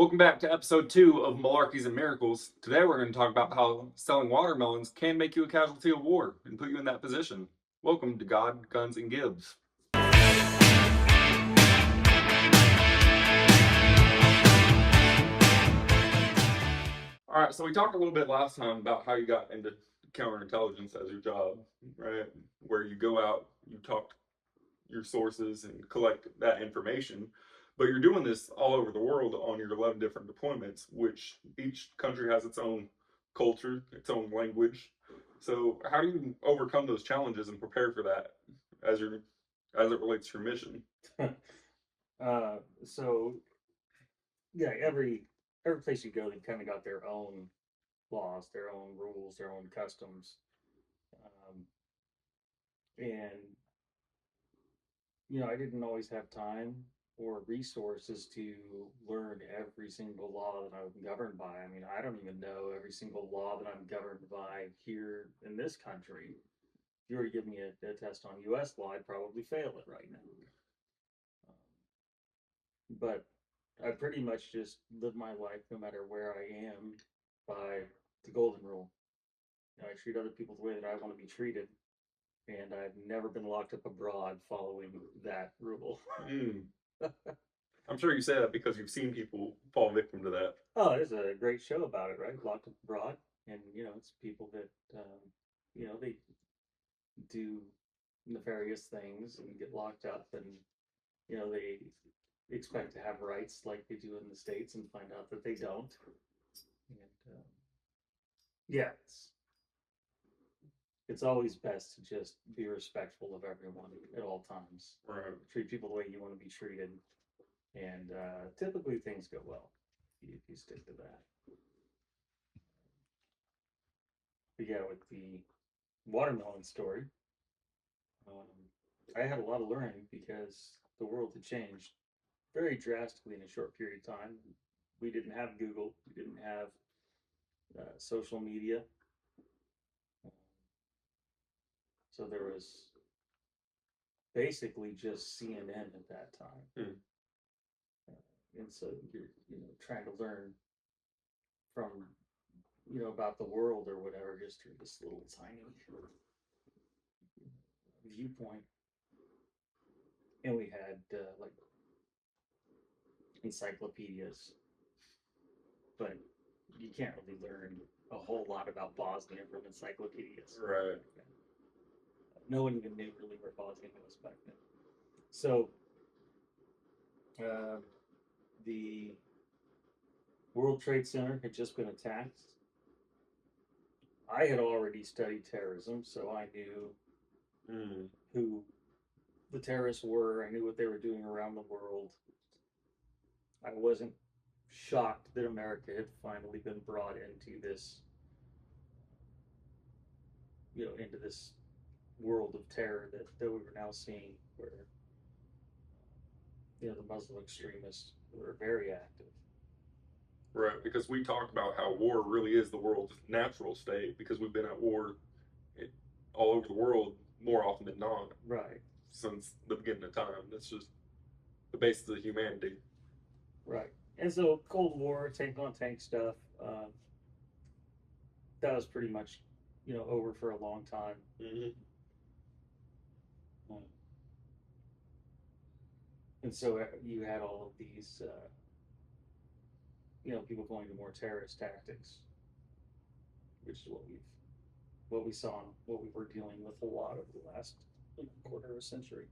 Welcome back to episode 2 of Malarkeys and Miracles. Today we're going to talk about how selling watermelons can make you a casualty of war and put you in that position. Welcome to God, Guns, and Gibbs. Alright, so we talked a little bit last time about how you got into counterintelligence as your job, right? Where you go out, you talk to your sources and collect that information. But you're doing this all over the world on your 11 different deployments, which each country has its own culture, its own language. So how do you overcome those challenges and prepare for that as it relates to your mission? So yeah, every place you go, they've kind of got their own laws, their own rules, their own customs, um, and I didn't always have time or resources to learn every single law that I'm governed by. I mean, I don't even know every single law that I'm governed by here in this country. If you were to give me a test on U.S. law, I'd probably fail it right now. But I pretty much just live my life no matter where I am by the golden rule. I treat other people the way that I want to be treated, and I've never been locked up abroad following that rule. Mm. I'm sure you say that because you've seen people fall victim to that. Oh, there's a great show about it, right? Locked Up Abroad, and it's people that they do nefarious things and get locked up, and they expect to have rights like they do in the States, and find out that they don't. And yeah, it's always best to just be respectful of everyone at all times. Right. Treat people the way you want to be treated, and typically things go well if you stick to that. But yeah, with the watermelon story, I had a lot of learning because the world had changed very drastically in a short period of time. We didn't have Google, we didn't have social media, so there was basically just CNN at that time. Mm. And so you're trying to learn from about the world or whatever just through this little tiny viewpoint. And we had like encyclopedias, but you can't really learn a whole lot about Bosnia from encyclopedias. Right. No one even knew really where Bosnia was back then. So the World Trade Center had just been attacked. I had already studied terrorism, so I knew who the terrorists were. I knew what they were doing around the world. I wasn't shocked that America had finally been brought into this, into this world of terror that we were now seeing, where the Muslim extremists were very active. Right, because we talked about how war really is the world's natural state because we've been at war all over the world more often than not. Right. Since the beginning of time. That's just the basis of humanity. Right. And so Cold War, tank on tank stuff, that was pretty much, over for a long time. Mm-hmm. And so you had all of these, people going to more terrorist tactics, which is what we saw, and what we were dealing with a lot over the last quarter of a century.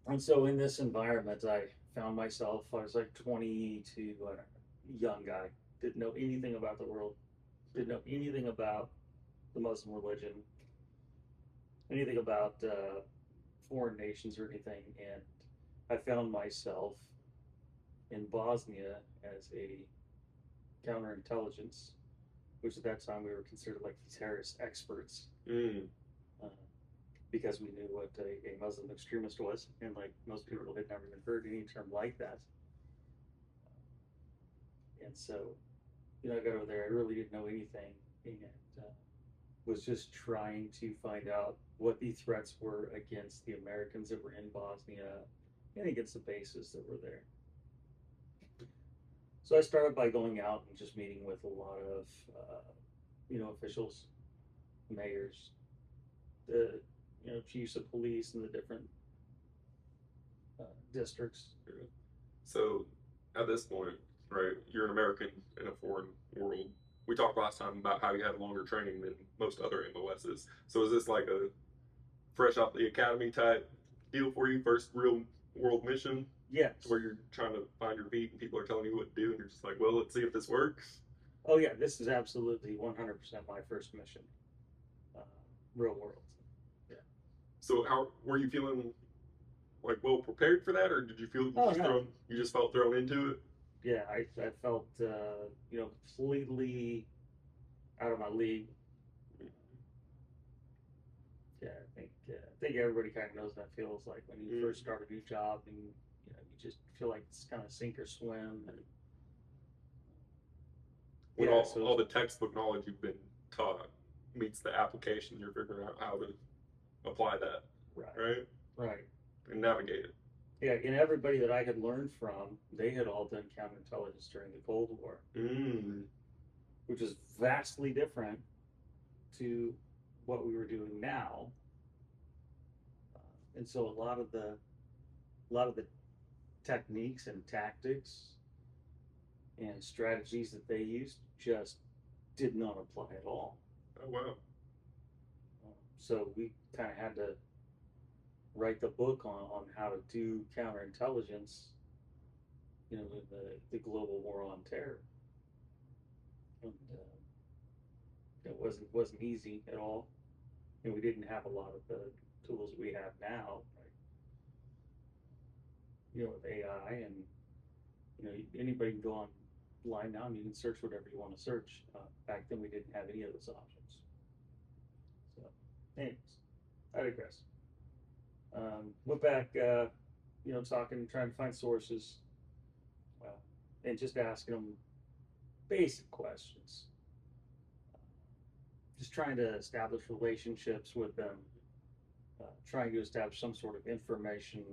And so in this environment, I found myself. I was like 22, young guy, didn't know anything about the world, didn't know anything about the Muslim religion, anything about foreign nations or anything, and I found myself in Bosnia as a counterintelligence, which at that time we were considered like the terrorist experts, because we knew what a Muslim extremist was, and like most people had never even heard any term like that. And so, I got over there. I really didn't know anything, and was just trying to find out what the threats were against the Americans that were in Bosnia and against the bases that were there. So I started by going out and just meeting with a lot of, officials, mayors, the, chiefs of police in the different districts. So at this point, right, you're an American in a foreign world. We talked last time about how you had longer training than most other MOSs. So is this like a fresh out the academy type deal for you? First real world mission Yes. where you're trying to find your feet and people are telling you what to do and you're just like, well, let's see if this works. Oh yeah, this is absolutely 100% my first mission, uh, real world. Yeah. So how were you feeling, like, well prepared for that, or did you feel Oh no. you just felt thrown into it? Yeah, I felt completely out of my league. Yeah, I think everybody kind of knows that feels like when you first start a new job and you just feel like it's kind of sink or swim. And When yeah, all the textbook knowledge you've been taught meets the application, you're figuring out how to apply that, right, right, and navigate it. yeah, and everybody that I had learned from, they had all done counterintelligence during the Cold War, which is vastly different to what we were doing now. And so a lot of the techniques and tactics and strategies that they used just did not apply at all. Oh wow. So we kind of had to write the book on how to do counterintelligence, with the global war on terror. And it wasn't easy at all, and we didn't have a lot of the tools we have now, with AI, and anybody can go online now and you can search whatever you want to search. Back then we didn't have any of those options. So, anyways, I digress. Went back, talking, trying to find sources, and just asking them basic questions. Just trying to establish relationships with them, trying to establish some sort of information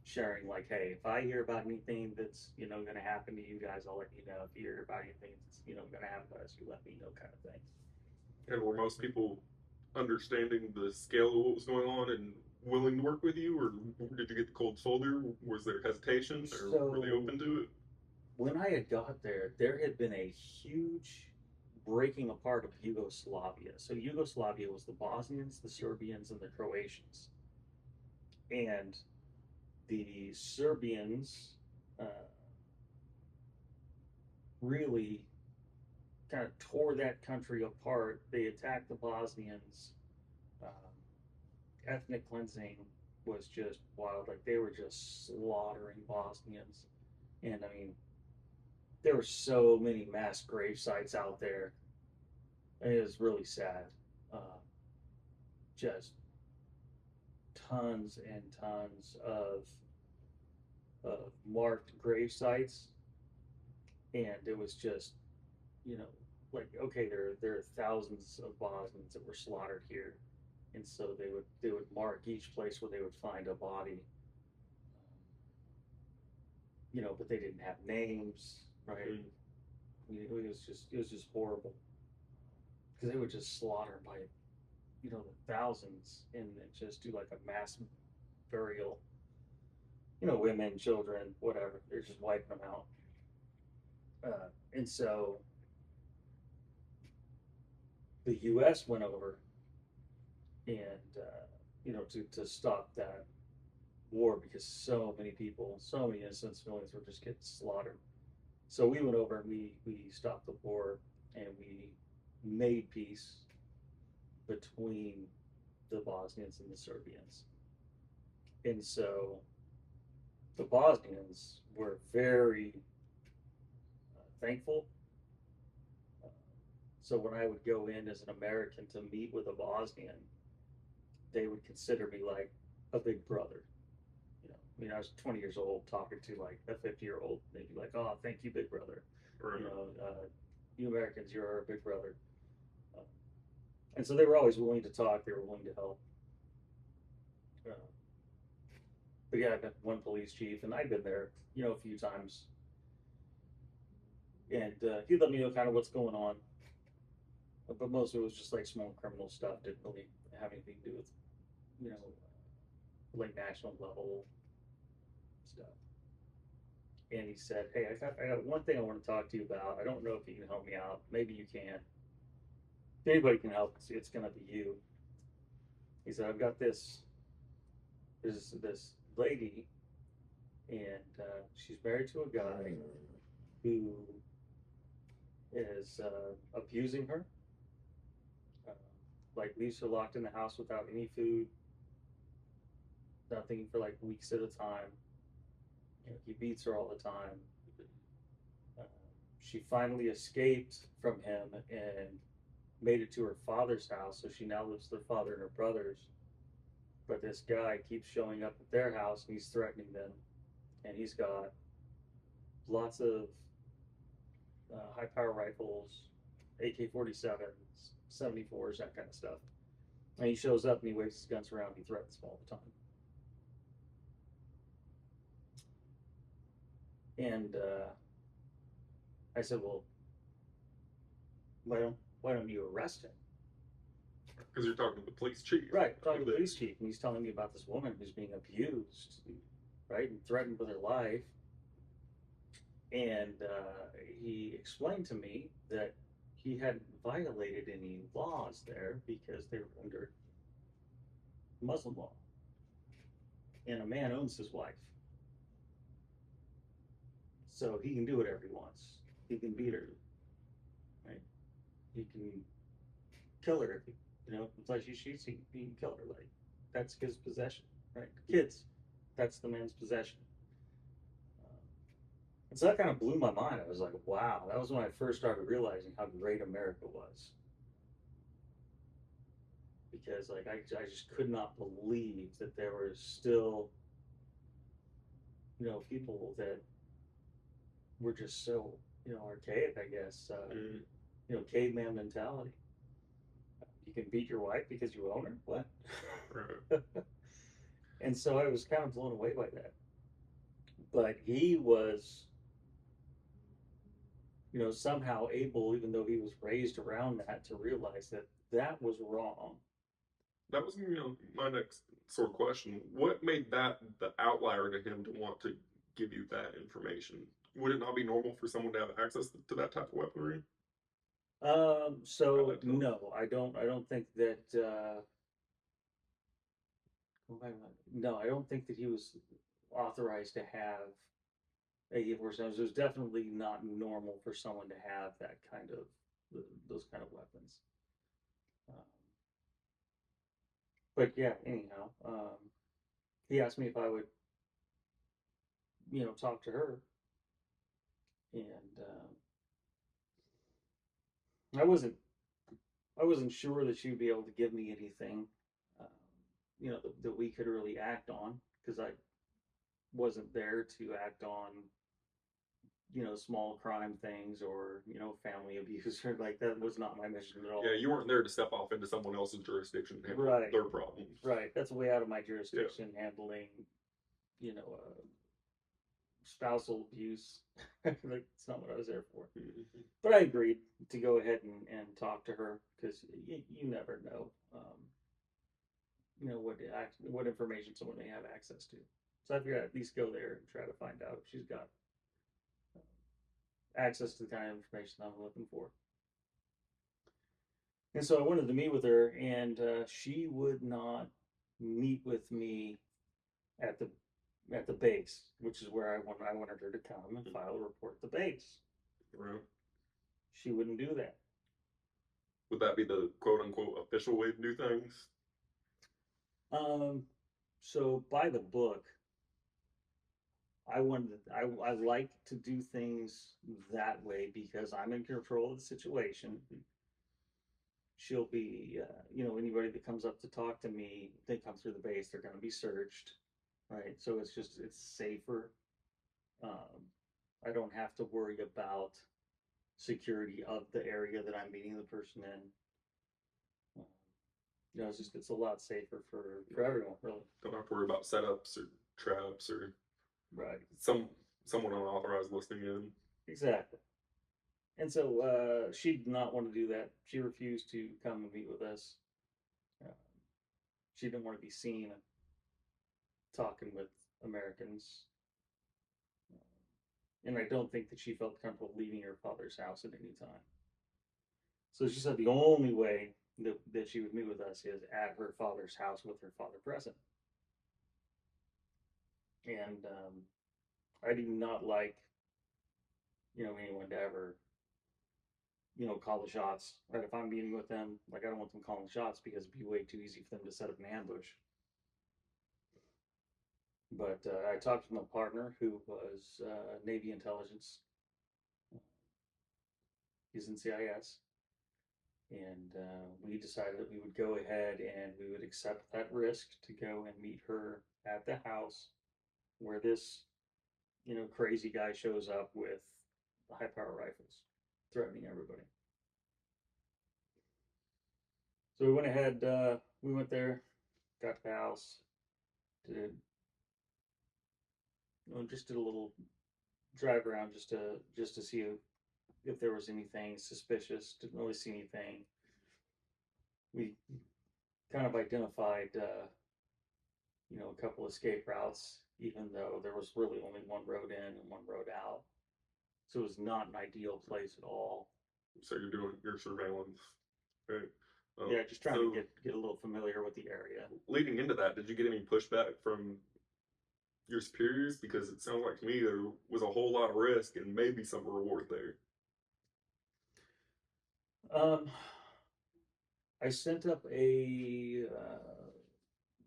sharing, like, hey, if I hear about anything that's going to happen to you guys, I'll let you know. If you hear about anything that's going to happen to us, you let me know, kind of thing. And were most people understanding the scale of what was going on and willing to work with you, or did you get the cold shoulder? Was there hesitation, or were they open to it? When I had got there, there had been a huge breaking apart of Yugoslavia. So Yugoslavia was the Bosnians, the Serbians, and the Croatians. And the Serbians really kind of tore that country apart. They attacked the Bosnians. Ethnic cleansing was just wild. Like, they were just slaughtering Bosnians. And I mean, there were so many mass grave sites out there. And it was really sad. Just tons and tons of marked grave sites, and it was just, like, okay, there are thousands of Bosnians that were slaughtered here, and so they would mark each place where they would find a body, but they didn't have names, right? I mean, it was just horrible, because they would just slaughter by the thousands, and just do like a mass burial. Women, children, whatever. They're just wiping them out. And so the U.S. went over and, to stop that war, because so many people, so many innocent civilians were just getting slaughtered. So we went over and we stopped the war, and we made peace between the Bosnians and the Serbians. And so the Bosnians were very thankful. So when I would go in as an American to meet with a Bosnian, they would consider me like a big brother. I mean, I was 20 years old talking to like a 50-year-old. They'd be like, "Oh, thank you, big brother." Right. You Americans, you're our big brother. And so they were always willing to talk. They were willing to help. But yeah, I met one police chief, and I'd been there, a few times. And he let me know kind of what's going on. But most of it was just like small criminal stuff. Didn't really have anything to do with, you know, like national level stuff. And he said, "Hey, I got one thing I want to talk to you about. I don't know if you can help me out. Maybe you can. If anybody can help, it's gonna be you." He said, "I've got this lady, and she's married to a guy who is abusing her. Uh, like leaves her locked in the house without any food, nothing for like weeks at a time. He beats her all the time. Uh, she finally escaped from him and made it to her father's house, so she now lives with her father and her brothers. But this guy keeps showing up at their house and he's threatening them. And he's got lots of high power rifles, AK-47s, 74s, that kind of stuff. And he shows up and he waves his guns around and he threatens them all the time. And I said, well, why don't you arrest him? Because you're talking to the police chief. Right, talking to the police chief, and he's telling me about this woman who's being abused, right, and threatened with her life. And he explained to me that he hadn't violated any laws there because they were under Muslim law. And a man owns his wife. So he can do whatever he wants. He can beat her, right? He can kill her if he, it's like she cheats, he can kill her. Like, that's his possession, right? Kids, that's the man's possession. And so that kind of blew my mind. I was like, wow, that was when I first started realizing how great America was. Because like I just could not believe that there were still, people that were just so, archaic, I guess. Caveman mentality. You can beat your wife because you own her? What? Right. And so I was kind of blown away by that. But he was, somehow able, even though he was raised around that, to realize that that was wrong. That was, my next sort of question. What made that the outlier to him to want to give you that information? Would it not be normal for someone to have access to that type of weaponry? So no, I don't think that. No, I don't think that he was authorized to have AK-47s. It was definitely not normal for someone to have that kind of those kind of weapons. But yeah, anyhow, he asked me if I would, talk to her, and I wasn't sure that she would be able to give me anything, that we could really act on, because I wasn't there to act on, small crime things or, family abuse, or like that was not my mission at all. Yeah, you weren't there to step off into someone else's jurisdiction and handle Right. their problems. Right. That's way out of my jurisdiction, handling, spousal abuse. That's not what I was there for. Mm-hmm. But I agreed to go ahead and talk to her, because you never know, what information someone may have access to. So I figured I'd at least go there and try to find out if she's got access to the kind of information I'm looking for. And so I wanted to meet with her, and she would not meet with me at the base, which is where I wanted her to come and file a report at the base. Right. She wouldn't do that. Would that be the quote unquote official way to do things? So by the book, I like to do things that way because I'm in control of the situation. She'll be, anybody that comes up to talk to me, they come through the base, they're going to be searched, right? So it's safer. I don't have to worry about security of the area that I'm meeting the person in. It's a lot safer for everyone, really. Don't have to worry about setups or traps or right. Someone unauthorized listening in. Exactly. And so she did not want to do that. She refused to come and meet with us. Uh, she didn't want to be seen talking with Americans. And I don't think that she felt comfortable leaving her father's house at any time. So she said the only way that she would meet with us is at her father's house with her father present. And I do not like, anyone to ever, call the shots. Right? If I'm meeting with them, like I don't want them calling shots because it'd be way too easy for them to set up an ambush. But I talked to my partner who was Navy intelligence. He's in CIS. And we decided that we would go ahead and we would accept that risk to go and meet her at the house where this, crazy guy shows up with the high power rifles, threatening everybody. So we went ahead, we went there, got to the house, did, just did a little drive around just to see if there was anything suspicious. Didn't really see anything. We kind of identified, a couple escape routes, even though there was really only one road in and one road out. So it was not an ideal place at all. So you're doing your surveillance, right? Yeah, just trying to get a little familiar with the area. Leading into that, did you get any pushback from your superiors? Because it sounds like to me there was a whole lot of risk and maybe some reward there. I sent up a,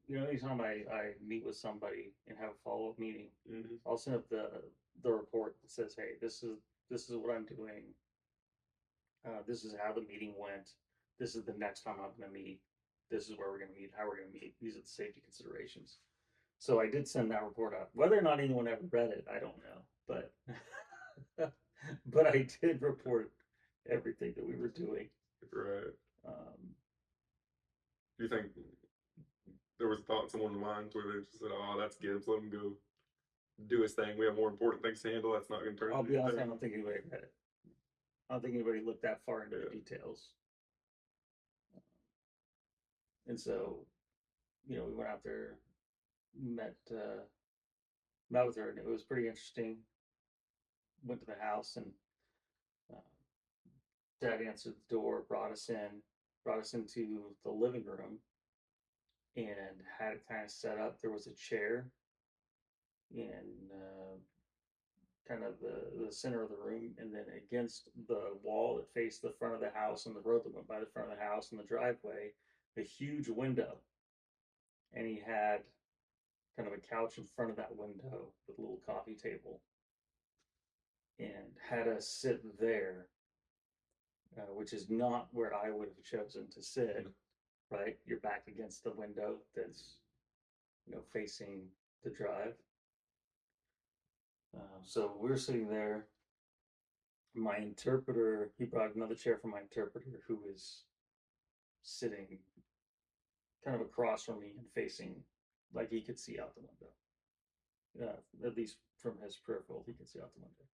anytime I meet with somebody and have a follow up meeting, I'll send up the report that says, hey, this is what I'm doing. This is how the meeting went. This is the next time I'm going to meet. This is where we're going to meet. How we're going to meet. These are the safety considerations. So I did send that report out. Whether or not anyone ever read it, I don't know. But but I did report everything that we were doing. Right. Do you think there was thoughts in one of the minds where they just said, "Oh, that's Gibbs. Let him go do his thing. We have more important things to handle. That's not going to turn." I'll be honest. I don't think anybody read it. I don't think anybody looked that far into the details. And so, we went out there, met with her, and it was pretty interesting. Went to the house, and Dad answered the door, brought us into the living room, and had it kind of set up. There was a chair in kind of the center of the room, and then against the wall that faced the front of the house and the road that went by the front of the house and the driveway, a huge window. And he had kind of a couch in front of that window with a little coffee table, and had us sit there, which is not where I would have chosen to sit, right? You're back against the window that's, facing the drive. So we're sitting there. My interpreter, he brought another chair for my interpreter, who is sitting kind of across from me and facing, like he could see out the window. At least from his peripheral, he could see out the window.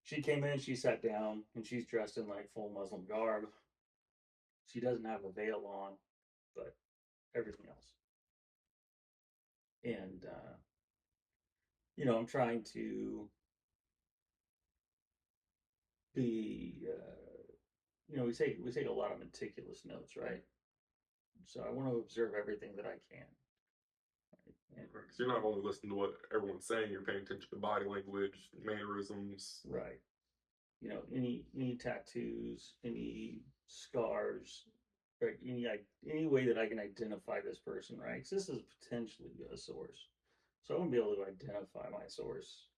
She came in, she sat down, and she's dressed in like full Muslim garb. She doesn't have a veil on, but everything else. And, I'm trying to be, we take a lot of meticulous notes, right? So I want to observe everything that I can. Because you're not only listening to what everyone's saying, you're paying attention to body language, mannerisms. Right. Any tattoos, any scars, right? Any way that I can identify this person, right? Because this is potentially a source. So I want to be able to identify my source.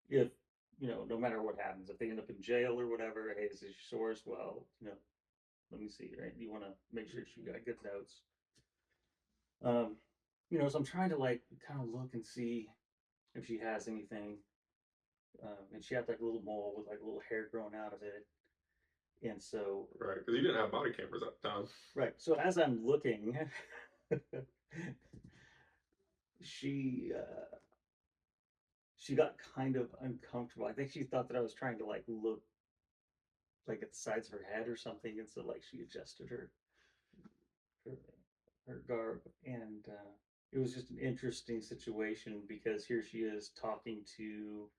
If, no matter what happens, if they end up in jail or whatever, hey, this is your source. Well, let me see, right? You want to make sure you got good notes. So I'm trying to like kind of look and see if she has anything. And she had like a little mole with like a little hair growing out of it. And so, right, because you didn't have body cameras at the time. Right. So as I'm looking, she got kind of uncomfortable. I think she thought that I was trying to like look like at the sides of her head or something, and so like she adjusted her, her garb, and it was just an interesting situation because here she is talking to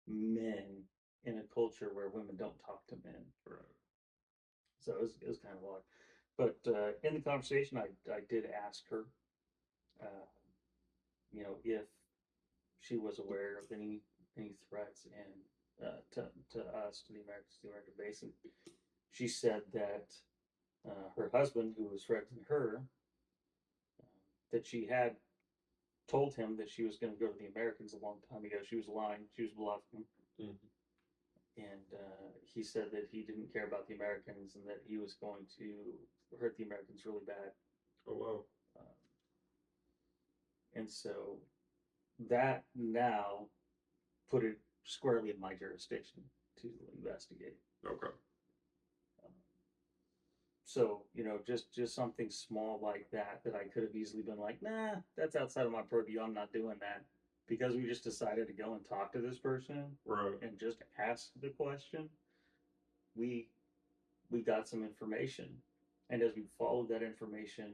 men in a culture where women don't talk to men. Right. So it was kind of odd. But in the conversation, I did ask her, if she was aware of any threats and to us, to the American basin. She said that her husband, who was threatening her, that she had told him that she was going to go to the Americans a long time ago. She was lying. She was bluffing. Mm-hmm. And he said that he didn't care about the Americans and that he was going to hurt the Americans really bad. Oh, wow. And so that now put it squarely in my jurisdiction to investigate. Okay. So, just something small like that I could have easily been like, nah, that's outside of my purview. I'm not doing that. Because we just decided to go and talk to this person Right. and just ask the question, we got some information. And as we followed that information,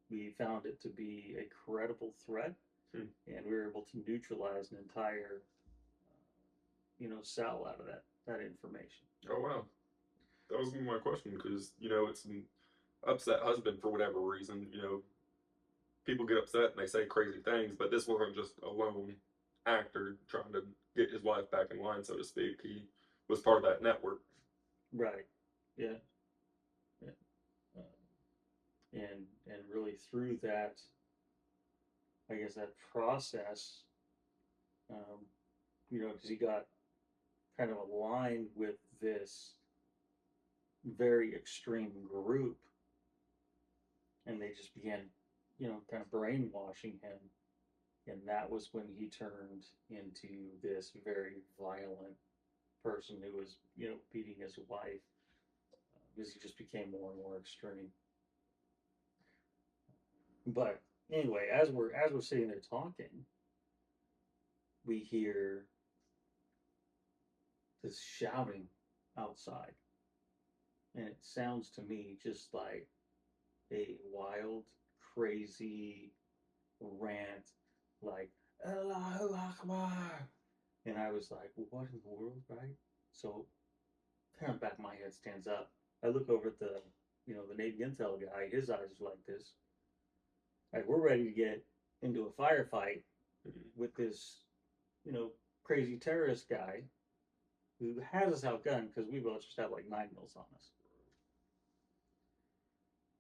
we found it to be a credible threat. And we were able to neutralize an entire, cell out of that information. Oh, wow. That was my question because, it's an upset husband for whatever reason. People get upset and they say crazy things, but this wasn't just a lone actor trying to get his wife back in line, so to speak. He was part of that network. Right. Yeah. Yeah. And really through that, I guess that process, because he got kind of aligned with this very extreme group, and they just began, kind of brainwashing him, and that was when he turned into this very violent person who was, beating his wife, because he just became more and more extreme. But anyway, as we're sitting there talking, we hear this shouting outside, and it sounds to me just like a wild, crazy rant, like Allahu Akbar. And I was like, what in the world, right? So kind of back of my head stands up. I look over at the Navy intel guy. His eyes are like this. Like, we're ready to get into a firefight with this, crazy terrorist guy who has us outgunned because we both just have like 9 mils on us.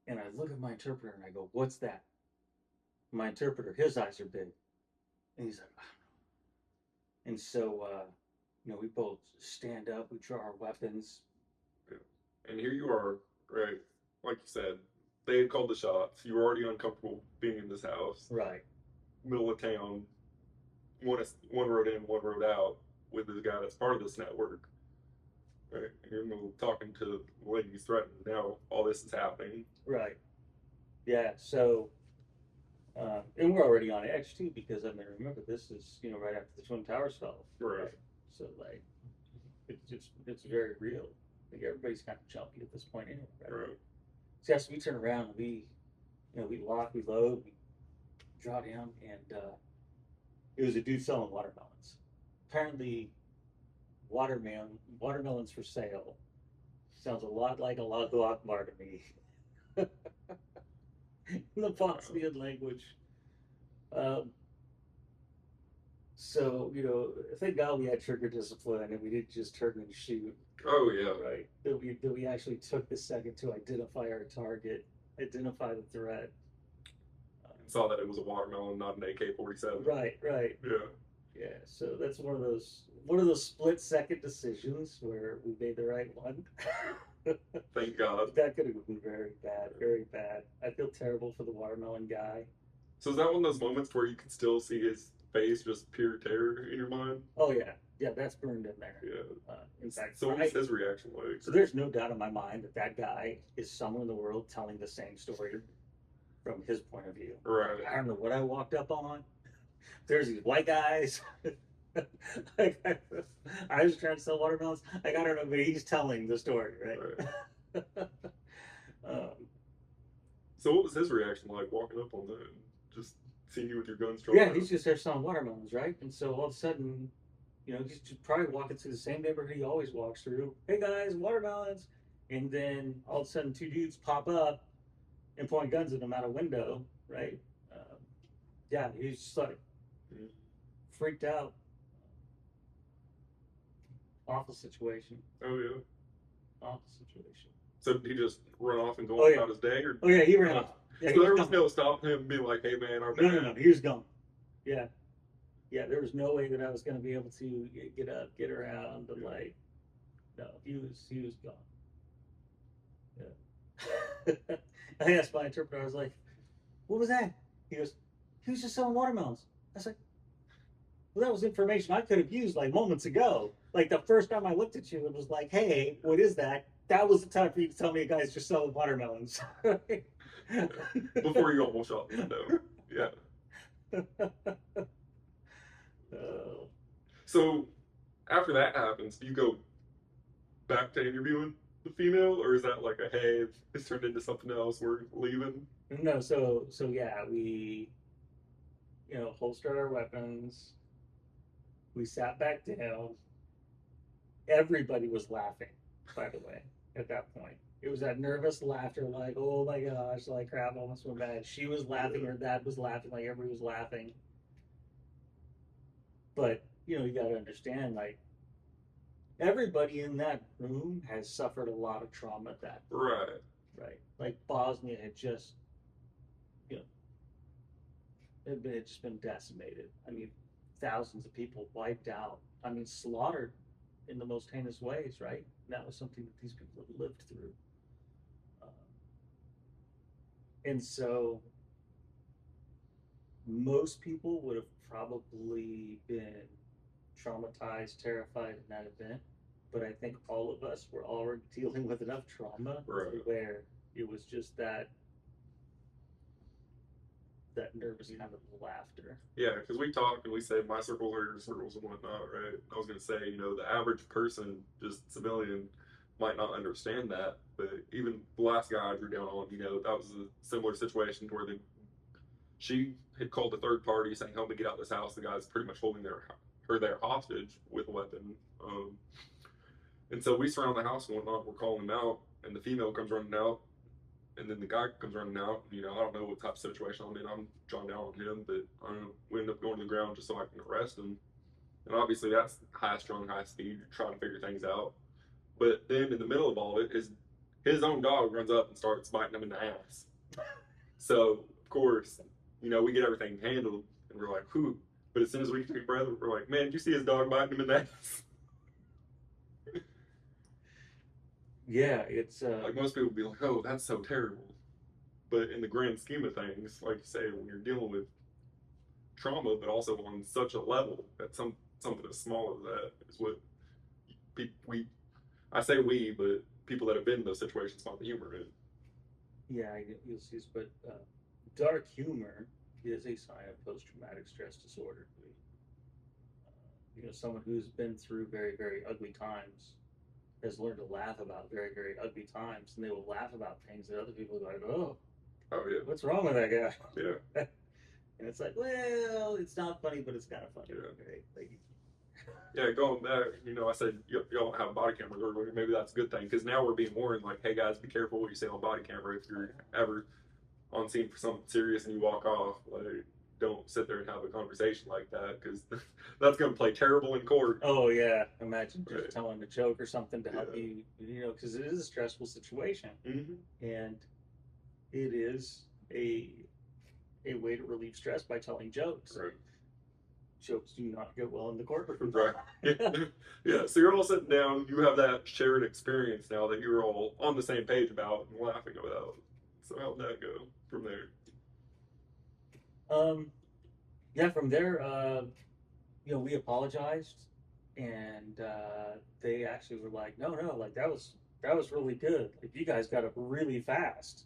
And I look at my interpreter and I go, what's that? My interpreter, his eyes are big. And he's like, I don't know. And so, we both stand up, we draw our weapons. Yeah. And here you are, right? Like you said, they had called the shots. You were already uncomfortable being in this house. Right. Middle of town. One road in, one road out with this guy that's part of this network. Right? And you're talking to the lady you threatened. Now all this is happening. Right. Yeah. So, and we're already on edge too, because I mean, remember, this is right after the Twin Towers fell. Right. So like, it's very real. Like, everybody's kind of jumpy at this point anyway. Right. So yes, we turn around and we lock, we load, we draw down, and it was a dude selling watermelons. Apparently, watermelons for sale sounds a lot like Allahu Akbar to me. In the Bosnian language. So, thank God we had trigger discipline and we didn't just turn and shoot. Oh, yeah. Right. That we actually took the second to identify our target, identify the threat. Saw that it was a watermelon, not an AK-47. Right. Yeah. Yeah. So that's one of those split-second decisions where we made the right one. Thank God. That could have been very bad, very bad. I feel terrible for the watermelon guy. So is that one of those moments where you can still see his face, just pure terror in your mind? Oh yeah, that's burned in there. Yeah. In fact, so what was his reaction like? So there's no doubt in my mind that guy is someone in the world telling the same story from his point of view. Right. I don't know what I walked up on. There's these white guys. Like, I was trying to sell watermelons. Like, I don't know, but he's telling the story, Right. right? um, So what was his reaction like walking up on that and just seeing you with your guns drawn yeah, out? he's just there selling watermelons, right? And so all of a sudden, he's just probably walking through the same neighborhood he always walks through. Hey guys, watermelons! And then all of a sudden, two dudes pop up and point guns at him out a window, right? Um, yeah, he's just like Mm. freaked out. Awful situation. Oh yeah. Awful situation. So did he just run off and go Oh on yeah. about his day, or Oh yeah, he ran off. Yeah, he so was there was gone. no stopping him and being like, "Hey man, our No, no, bad." no. He was gone. Yeah, yeah. There was no way that I was going to be able to get up, get around, but like, no, he was gone. Yeah. I asked my interpreter. I was like, "What was that?" He goes, "He was just selling watermelons." I was like, "Well, that was information I could have used like moments ago. Like the first time I looked at you, it was like, hey, what is that?' That was the time for you to tell me a guy's just selling watermelons." Before you almost shot the window. Yeah. Oh. So after that happens, do you go back to interviewing the female, or is that like a hey, it's turned into something else, we're leaving? No, so yeah, we holstered our weapons. We sat back down. Everybody was laughing, by the way, at that point. It was that nervous laughter, like, oh my gosh, like crap, almost went bad. She was laughing, her dad was laughing, like everybody was laughing. But, you got to understand, like, everybody in that room has suffered a lot of trauma at that point, Right. right? Like, Bosnia had just, you know, it had just been decimated. I mean, thousands of people wiped out. I mean, slaughtered in the most heinous ways, right? And that was something that these people had lived through. Um, and so most people would have probably been traumatized, terrified in that event. But I think all of us were already dealing with enough trauma Right. to where it was just that nervous kind of laughter. Yeah, because we talk and we say my circles are your circles and whatnot, right? I was gonna say, the average person, just civilian, might not understand that, but even the last guy I drew down on, that was a similar situation where she had called a third party saying, "Help me get out of this house." The guy's pretty much holding her there hostage with a weapon. And so we surround the house and whatnot. We're calling him out, and the female comes running out, and then the guy comes running out. I don't know what type of situation I'm in. I'm drawn down on him, but we end up going to the ground just so I can arrest him. And obviously, that's high strung, high speed, trying to figure things out. But then in the middle of all of it, his own dog runs up and starts biting him in the ass. So of course, we get everything handled, and we're like, whew. But as soon as we take a breath, we're like, man, did you see his dog biting him in the ass? Yeah, it's Like most people would be like, oh, that's so terrible. But in the grand scheme of things, like you say, when you're dealing with trauma, but also on such a level that something as small as that is what we I say we, but people that have been in those situations find the humor in it. yeah, you'll see, but dark humor is a sign of post-traumatic stress disorder. Someone who's been through very, very ugly times has learned to laugh about very, very ugly times, and they will laugh about things that other people are like, oh, Oh yeah, what's wrong with that guy? yeah, And it's like, well, it's not funny, but it's kind of funny, yeah. right? Like, Yeah, going back, I said y'all don't have body cameras, or maybe that's a good thing because now we're being warned, like, hey guys, be careful what you say on body camera if you're ever on scene for something serious and you walk off. Like, don't sit there and have a conversation like that because that's going to play terrible in court. oh yeah, imagine just Right. telling a joke or something to help Yeah. you, because it is a stressful situation, Mm-hmm. and it is a way to relieve stress by telling jokes. Right. Jokes do not go well in the courtroom. Right. Yeah. So you're all sitting down. You have that shared experience now that you're all on the same page about and laughing about. So how'd that go from there? Yeah, from there, we apologized, and they actually were like, no, no, like that was really good. Like you guys got up really fast.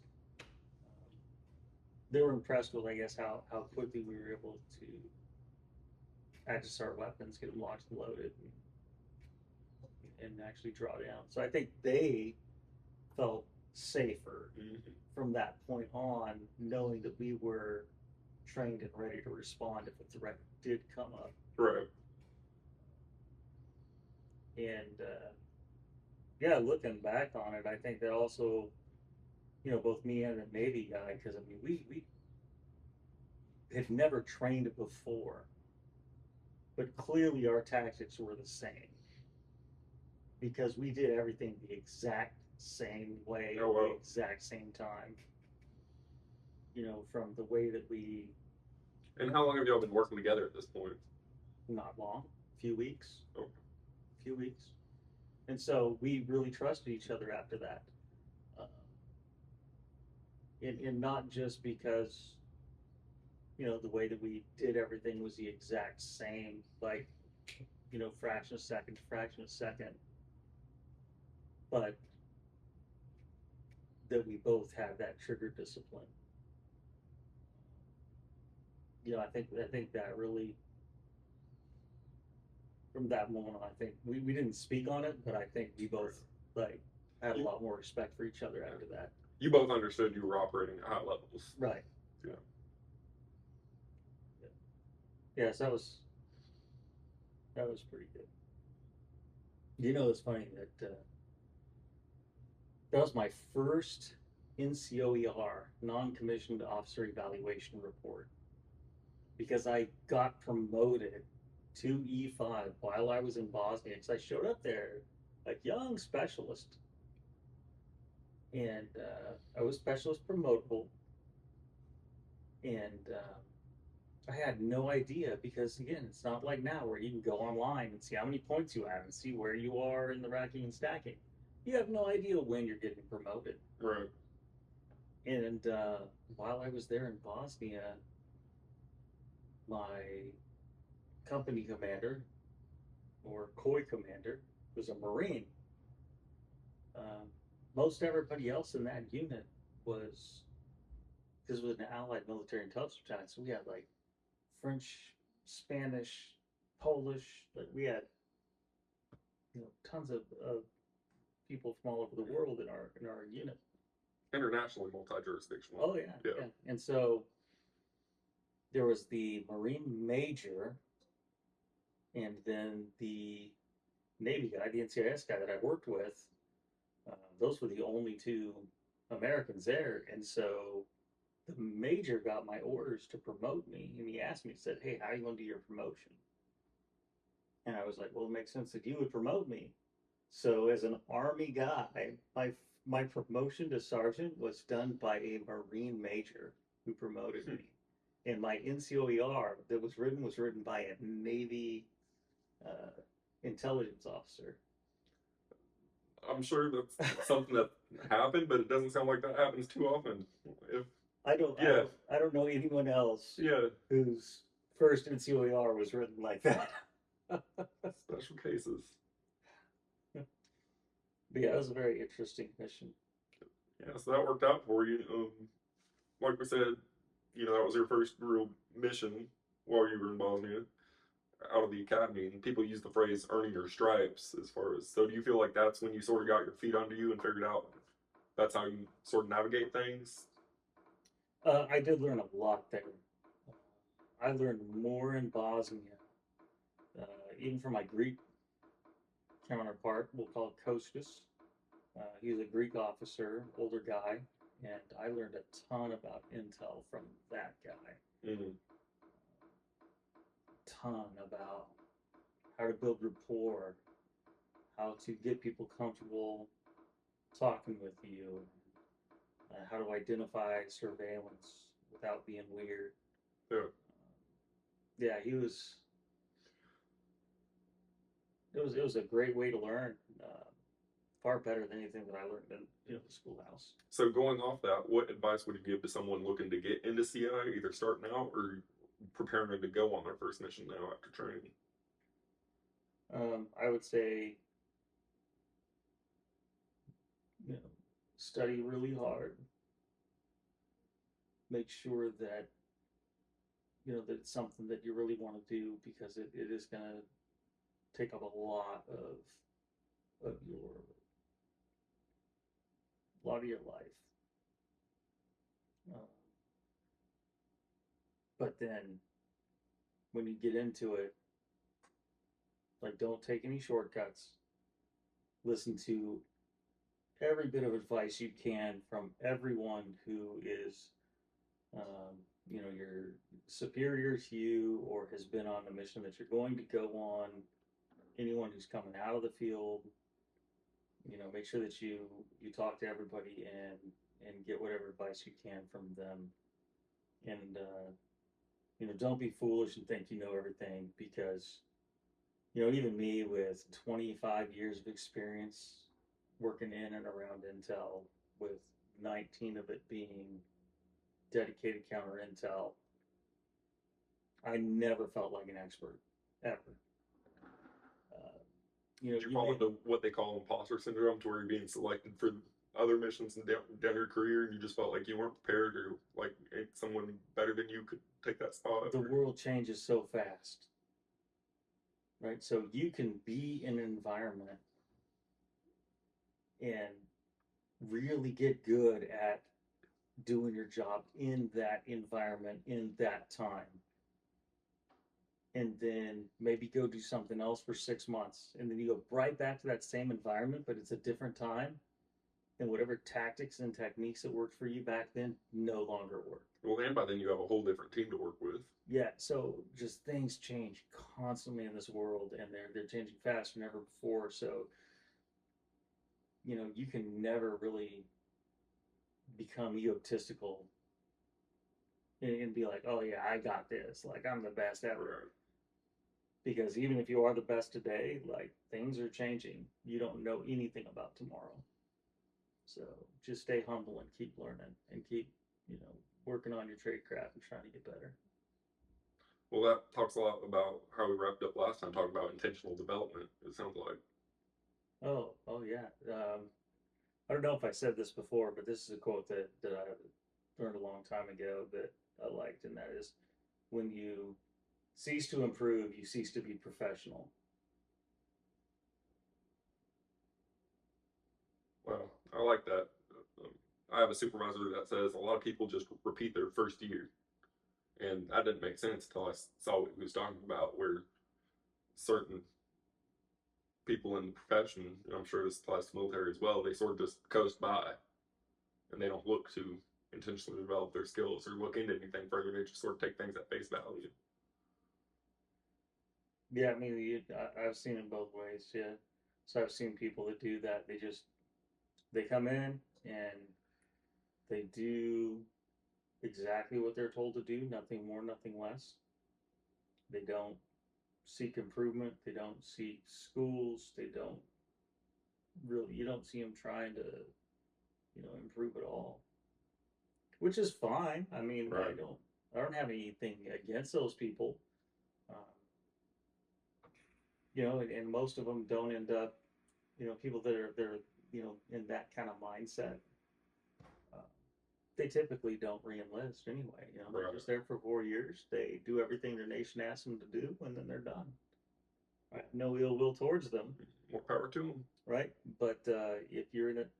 They were impressed with, I guess, how quickly we were able had to start weapons, get them locked and loaded, and actually draw down. So I think they felt safer from that point on, knowing that we were trained and ready to respond if a threat did come up. Right. And yeah, looking back on it, I think that also, both me and the Navy guy, because I mean, we had never trained before, but clearly our tactics were the same because we did everything the exact same way Oh, at wow. the exact same time. From the way that we. And how long have y'all been working together at this point? Not long, a few weeks. Oh. A few weeks. And so we really trusted each other after that. And not just because, the way that we did everything was the exact same, like, fraction of second to fraction of second, but that we both had that trigger discipline. I think that really, from that moment on, I think we didn't speak on it, but I think we both like had a lot more respect for each other after that. You both understood you were operating at high levels. Right. Yeah. Yes, that was pretty good. It's funny that that was my first NCOER, non-commissioned officer evaluation report, because I got promoted to E5 while I was in Bosnia, because I showed up there like young specialist, and I was specialist promotable, and I had no idea, because again, it's not like now where you can go online and see how many points you have and see where you are in the racking and stacking. You have no idea when you're getting promoted. Right. And while I was there in Bosnia, my company commander, or COI commander, was a Marine. Most everybody else in that unit was, because it was an Allied military intelligence battalion, so we had like French, Spanish, Polish, like we had tons of people from all over the world in our unit. Internationally multi-jurisdictional. Oh yeah. And so there was the Marine major, and then the Navy guy, the NCIS guy that I worked with. Those were the only two Americans there, and so the major got my orders to promote me, and he asked me, he said, "Hey, how are you going to do your promotion?" And I was like, "Well, it makes sense that you would promote me." So as an Army guy, my promotion to sergeant was done by a Marine major who promoted me. And my NCOER that was written by a Navy intelligence officer. I'm sure that's something that happened, but it doesn't sound like that happens too often. I don't know anyone else whose first NCOER was written like that. Special cases. But yeah, it was a very interesting mission. Yeah, so that worked out for you. Like we said, that was your first real mission while you were in Bosnia, out of the academy. And people use the phrase "earning your stripes" as far as. So, do you feel like that's when you sort of got your feet under you and figured out that's how you sort of navigate things? I did learn a lot there. I learned more in Bosnia, even from my Greek counterpart. We'll call it Kostas. He's a Greek officer, older guy, and I learned a ton about intel from that guy. Mm-hmm. Ton about how to build rapport, how to get people comfortable talking with you, how to identify surveillance without being weird. Yeah, he was. It was a great way to learn. Far better than anything that I learned in the schoolhouse. So going off that, what advice would you give to someone looking to get into CI, either starting out or preparing to go on their first mission now after training? I would say, study really hard. Make sure that that it's something that you really want to do, because it is going to take up a of your life. Uh, but then when you get into it, like, don't take any shortcuts. Listen to every bit of advice you can from everyone who is, your superior to you, or has been on the mission that you're going to go on. Anyone who's coming out of the field, make sure that you talk to everybody and get whatever advice you can from them. And don't be foolish and think you know everything, because even me with 25 years of experience working in and around Intel, with 19 of it being dedicated counter Intel, I never felt like an expert, ever. Did you fall into what they call imposter syndrome, to where you're being selected for other missions and down your career, and you just felt like you weren't prepared, or like someone better than you could take that spot? The world changes so fast, right? So you can be in an environment and really get good at doing your job in that environment in that time, and then maybe go do something else for 6 months, and then you go right back to that same environment, but it's a different time, and whatever tactics and techniques that worked for you back then no longer work. Well, and by then you have a whole different team to work with. Yeah, so just things change constantly in this world, and they're changing faster than ever before. So you can never really become egotistical and be like, oh yeah, I got this, like I'm the best ever. Right. Because even if you are the best today, like, things are changing. You don't know anything about tomorrow. So just stay humble and keep learning, and keep, working on your trade craft and trying to get better. Well, that talks a lot about how we wrapped up last time, talking about intentional development, it sounds like. Oh yeah. I don't know if I said this before, but this is a quote that I learned a long time ago that I liked, and that is, when you cease to improve, you cease to be professional. Well, I like that. I have a supervisor that says a lot of people just repeat their first year, and that didn't make sense until I saw what he was talking about, where certain people in the profession, and I'm sure this applies to military as well, they sort of just coast by, and they don't look to intentionally develop their skills or look into anything further. They just sort of take things at face value. Yeah, I mean, I've seen it both ways. Yeah, so I've seen people that do that. They come in and they do exactly what they're told to do, nothing more, nothing less. They don't seek improvement. They don't seek schools. They don't really. You don't see them trying to, improve at all, which is fine. I mean, Right. I don't have anything against those people. Um, and most of them don't end up, people that are they're in that kind of mindset. Uh, they typically don't re-enlist anyway. They're Right. just there for 4 years. They do everything their nation asks them to do, and then they're done. Right? No ill will towards them. More power to them. Right? But if you're in it,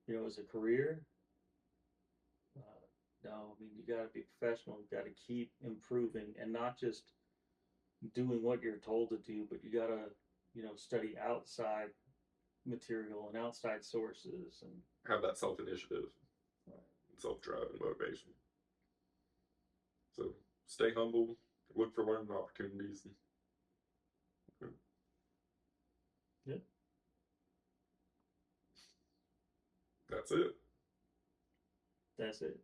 as a career, no, I mean, you got to be professional. You got to keep improving, and not just doing what you're told to do, but you got to, study outside material and outside sources, and have that self-initiative, right. self-drive, and motivation. So stay humble, look for learning opportunities. Yeah. That's it. That's it.